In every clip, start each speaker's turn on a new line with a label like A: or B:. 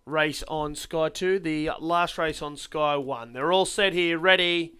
A: race on Sky 2, the last race on Sky 1. They're all set here, ready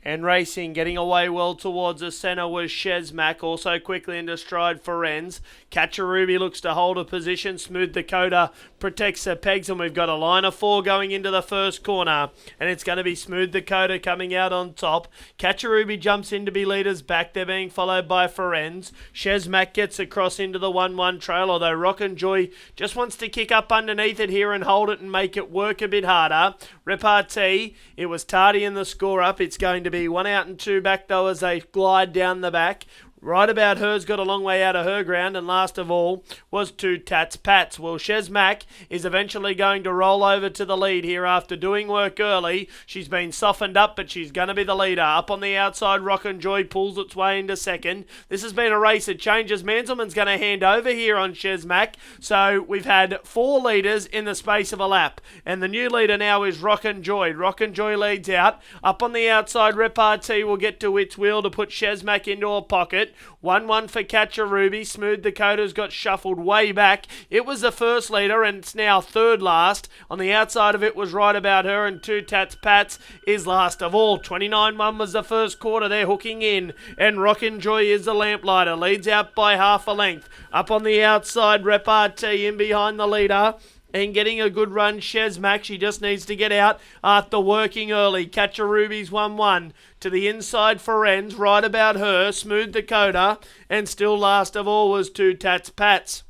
A: and racing. Getting away well towards the centre was Shezmak, also quickly into stride for Renz. Catcharuby looks to hold a position. Smooth Dakota protects the pegs, and we've got a line of 4 going into the first corner, and it's going to be Smooth Dakota coming out on top. Catcharuby jumps in to be leaders back. They're being followed by Ferenz. Shezmak gets across into the 1-1 trail, although Rock and Joy just wants to kick up underneath it here and hold it and make it work a bit harder. Repartee, it was tardy in the score up. It's going to be 1 out and 2 back though as they glide down the back. Right About Her's got a long way out of her ground, and last of all was Two Tats Pats. Well, Shezmak is eventually going to roll over to the lead here after doing work early. She's been softened up, but she's going to be the leader. Up on the outside, Rock and Joy pulls its way into second. This has been a race that changes. Manselman's going to hand over here on Shezmak. So we've had 4 leaders in the space of a lap, and the new leader now is Rock and Joy. Rock and Joy leads out. Up on the outside, Repartee will get to its wheel to put Shezmak into a pocket. 1-1 for Catcharuby. Smooth Dakota's got shuffled way back. It was the first leader, and it's now third last. On the outside of it was Right About Her, and Two Tats Pats is last of all. 29-1 was the first quarter. They're hooking in, and Rock and Joy is the lamplighter. Leads out by half a length. Up on the outside, Repartee in behind the leader. And getting a good run, Shezmak. She just needs to get out after working early. Catcharuby's 1-1. To the inside for Renz. Right About Her. Smooth Dakota. And still last of all was Two Tats Pats.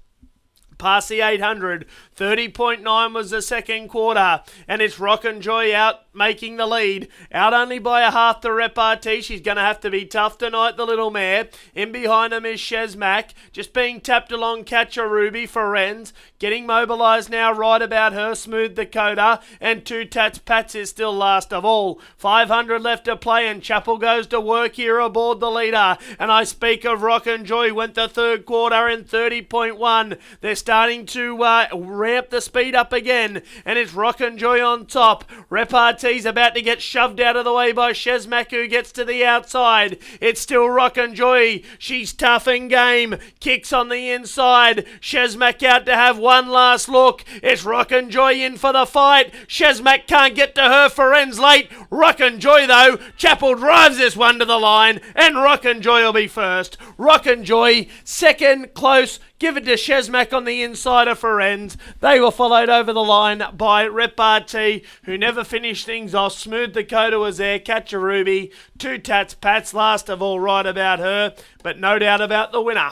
A: Past the 800. 30.9 was the second quarter, and it's Rock and Joy out making the lead. Out only by a half to Repartee. She's going to have to be tough tonight, the little mare. In behind him is Shezmak, just being tapped along. Catcharuby for Renz. Getting mobilised now, Right About Her, Smooth Dakota, and Two Tats Pats is still last of all. 500 left to play, and Chapel goes to work here aboard the leader. And I speak of Rock and Joy, went the third quarter in 30.1. They're starting to ramp the speed up again, and it's Rock and Joy on top. Repartee's about to get shoved out of the way by Shezmak, who gets to the outside. It's still Rock and Joy. She's tough and game. Kicks on the inside. Shezmak out to have one last look. It's Rock and Joy in for the fight. Shezmak can't get to her. Ferenz late. Rock and Joy though. Chapel drives this one to the line, and Rock and Joy will be first. Rock and Joy second, close. Give it to Shezmak on the inside of Ferenz. They were followed over the line by Repartee, who never finished things off. Smooth Dakota was there. Catcharuby. Two Tats Pats, last of all, Right About Her. But no doubt about the winner.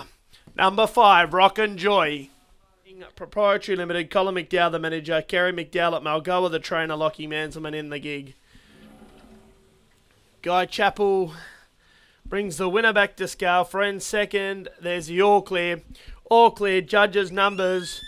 A: Number 5, Rock and Joy. Proprietary Limited, Colin McDowell the manager, Kerry McDowell at Malgoa the trainer, Lockie Manselman in the gig. Guy Chappell brings the winner back to scale. Ferenz second. There's the all clear. All clear. Judges' numbers